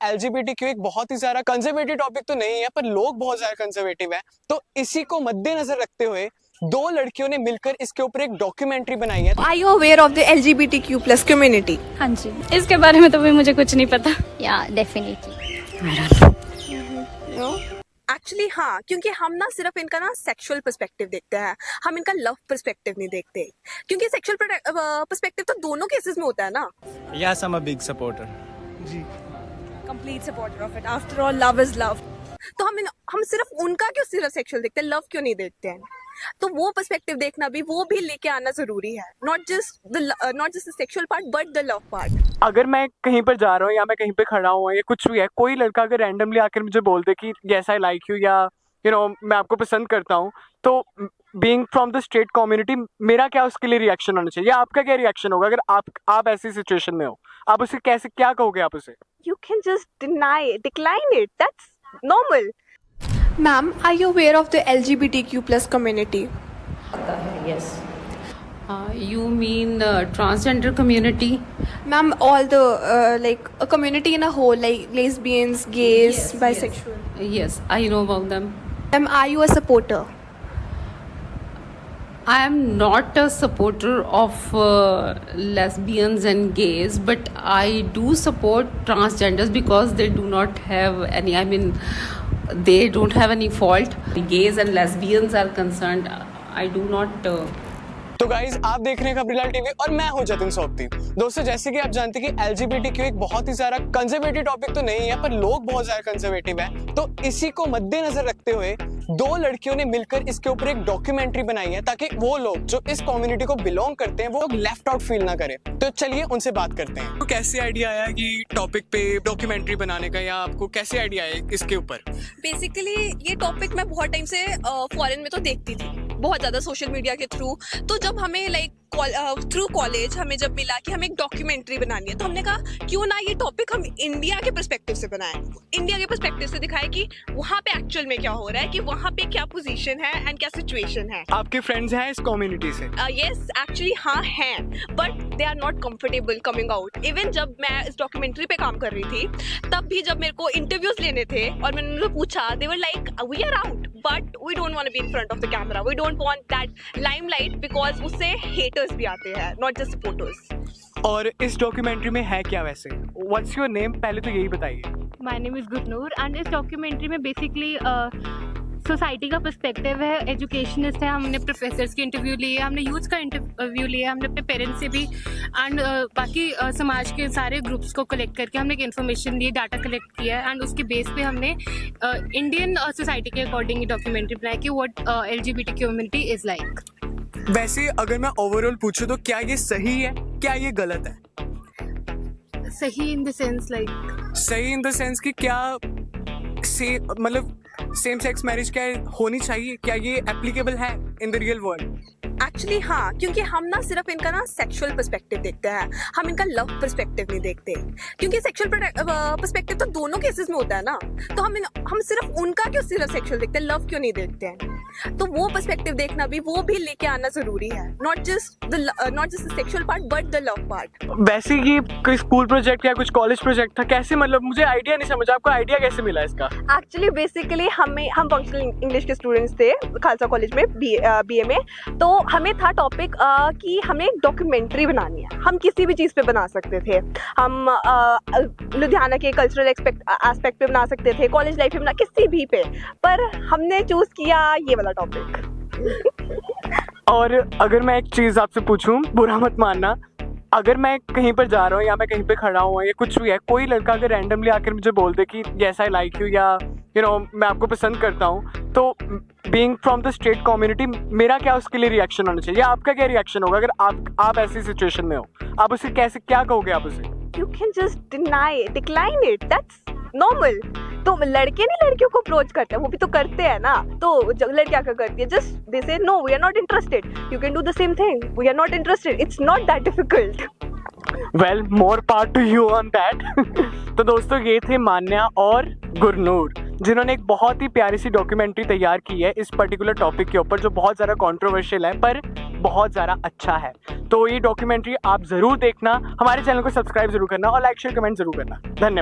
LGBTQ एक बहुत ही ज्यादा कंजर्वेटिव टॉपिक तो नहीं है, पर लोग बहुत ज्यादा कंजर्वेटिव है। तो इसी को मद्देनजर रखते हुए दो लड़कियों ने मिलकर इसके ऊपर एक डॉक्यूमेंट्री बनाई है। Are you aware of the LGBTQ+ community? हाँ जी, इसके बारे में तो भी मुझे कुछ नहीं पता। या डेफिनेटली एक्चुअली हाँ, क्योंकि हम ना सिर्फ इनका ना सेक्सुअल पर्सपेक्टिव देखते हैं, हम इनका लव पर्सपेक्टिव नहीं देखते, क्योंकि सेक्सुअल पर्सपेक्टिव तो दोनों केसेस में होता है ना। Yes, I'm a big supporter. Complete supporter of it, after all love is love. तो हम सिर्फ उनका क्यों सिर्फ सेक्सुअल देखते हैं, लव क्यों नहीं देखते हैं? तो वो पर्सपेक्टिव देखना भी, वो भी लेके आना जरूरी है, not just the sexual part but the love part. अगर मैं कहीं पर जा रहा हूँ या मैं कहीं पे खड़ा हूँ या कुछ भी है, कोई लड़का अगर रैंडमली आकर मुझे बोल दे कि यस आई लाइक यू या मैं आपको पसंद करता हूँ, तो being from the straight community मेरा क्या उसके लिए रिएक्शन होना चाहिए, या आपका क्या रिएक्शन होगा अगर आप ऐसी सिचुएशन में हो? आप उसे कैसे क्या कहोगे आप उसे? You can just decline it. That's normal. Ma'am, are you aware of the LGBTQ+ community? Yes. You mean transgender community? Ma'am, all the a community in a whole, like lesbians, gays, Yes, bisexual. Yes, I know about them. Ma'am, are you a supporter? I am not a supporter of lesbians and gays, but I do support transgenders because they do not have any, they don't have any fault. Gays and lesbians are concerned. I do not तो guys आप देख रहे हैं Khabrilal TV और मैं हूं जतिन सोपती। दोस्तों, जैसे कि आप जानते हैं कि एलजीबीटीक्यू एक बहुत ही ज्यादा कंजर्वेटिव टॉपिक तो नहीं है, पर लोग बहुत ज्यादा कंजर्वेटिव है। तो इसी को मद्देनजर रखते हुए दो लड़कियों ने मिलकर इसके ऊपर एक डॉक्यूमेंट्री बनाई है, ताकि वो लोग जो इस कम्युनिटी को बिलोंग करते हैं वो लोग लेफ्ट आउट फील ना करें। तो चलिए उनसे बात करते हैं। तो कैसे आइडिया आया कि टॉपिक पे डॉक्यूमेंट्री बनाने का, या आपको कैसे आइडिया आया इसके ऊपर? बेसिकली ये टॉपिक मैं बहुत टाइम से फॉरेन में तो देखती थी, बहुत ज्यादा सोशल मीडिया के थ्रू। तो जब हमें थ्रू कॉलेज हमें जब मिला कि हमें एक डॉक्यूमेंट्री बनानी है, तो हमने कहा क्यों ना ये टॉपिक हम इंडिया के पर्सपेक्टिव से बनाएं, इंडिया के पर्सपेक्टिव से दिखाएं कि वहाँ पे एक्चुअल में क्या हो रहा है, कि वहाँ पे क्या पोजीशन है एंड क्या सिचुएशन है। आपके फ्रेंड्स हैं इस कम्युनिटी से? यस, एक्चुअली हाँ हैं, but they are not comfortable coming out. Even जब मैं इस डॉक्यूमेंट्री पे काम कर रही थी, तब भी जब मेरे को इंटरव्यूज लेने थे और मैंने उनको पूछा, they were like we are out but we don't want to be in front of the camera, we don't want that limelight, because उससे हेटर्स भी आते हैं, नॉट जस्ट सपोर्टर्स। और इस डॉक्यूमेंट्री में है क्या वैसे? व्हाट्स योर नेम, पहले तो यही बताइए। My name is Gurnoor and इस डॉक्यूमेंट्री में बेसिकली सोसाइटी का पर्सपेक्टिव है, एजुकेशनिस्ट है, हमने प्रोफेसर्स के इंटरव्यू लिए, हमने यूथ का इंटरव्यू लिया, हमने अपने पेरेंट्स से भी एंड बाकी समाज के सारे ग्रुप्स को कलेक्ट करके हमने एक इन्फॉर्मेशन ली, डाटा कलेक्ट किया एंड उसके बेस पे हमने इंडियन सोसाइटी के अकॉर्डिंग ये डॉक्यूमेंट्री बनाई कि what LGBT community is like. वैसे अगर मैं ओवरऑल पूछूं तो क्या ये सही है, क्या ये गलत है? सही इन द सेंस लाइक, सही इन द सेंस कि क्या मतलब सेम सेक्स मैरिज क्या होनी चाहिए, क्या ये एप्लीकेबल है in the real world? Actually हाँ, क्योंकि हम ना सिर्फ इनका ना सेक्सुअल पर्सपेक्टिव देखते हैं, हम इनका लव पर्सपेक्टिव नहीं देखते, क्योंकि सेक्सुअल पर्सपेक्टिव तो दोनों केसेस में होता है ना। तो हम सिर्फ उनका क्यों सिर्फ सेक्सुअल देखते हैं, लव क्यों नहीं देखते हैं? तो वो पर्सपेक्टिव देखना भी, वो भी लेके आना जरूरी है, not just the sexual part but the love part. वैसे ये कोई स्कूल प्रोजेक्ट या कुछ कॉलेज प्रोजेक्ट था, कैसे, मतलब मुझे आइडिया नहीं समझ, आपको आइडिया कैसे मिला इसका? एक्चुअली बेसिकली हम फंक्शनल इंग्लिश के स्टूडेंट्स थे खालसा कॉलेज में, BA में। तो हमें था टॉपिक कि हमें एक डॉक्यूमेंट्री बनानी है, हम किसी भी चीज़ पे बना सकते थे, हम लुधियाना के कल्चरल एस्पेक्ट पे बना सकते थे, कॉलेज लाइफ पे बना, किसी भी पे, पर हमने चूज किया ये वाला टॉपिक। और अगर मैं एक चीज़ आपसे पूछूं, बुरा मत मानना, अगर मैं कहीं पर जा रहा हूँ या मैं कहीं पे खड़ा हूँ या कुछ भी है, कोई लड़का अगर रैंडमली आकर मुझे बोल दे कि यस आई लाइक यू या मैं आपको पसंद करता हूँ, तो being from the straight community मेरा क्या उसके लिए रिएक्शन होना चाहिए, या आपका क्या रिएक्शन होगा अगर आप ऐसी सिचुएशन में हो? आप उसे कैसे क्या कहोगे आप उसे? You can just decline it. That's normal. तो लड़के नहीं लड़कियों को अप्रोच करते हैं, वो भी तो करते हैं ना। तो लड़कियां क्या करती है, just they say no we are not interested, you can do the same thing, we are not interested, it's not that difficult. Well, more part to you on that. तो दोस्तों, ये थे मान्या और गुरनूर, जिन्होंने एक बहुत ही प्यारी सी डॉक्यूमेंट्री तैयार की है इस पर्टिकुलर टॉपिक के ऊपर, जो बहुत ज़्यादा कंट्रोवर्शियल है पर बहुत ज़्यादा अच्छा है। तो ये डॉक्यूमेंट्री आप ज़रूर देखना, हमारे चैनल को सब्सक्राइब जरूर करना और लाइक शेयर कमेंट जरूर करना। धन्यवाद।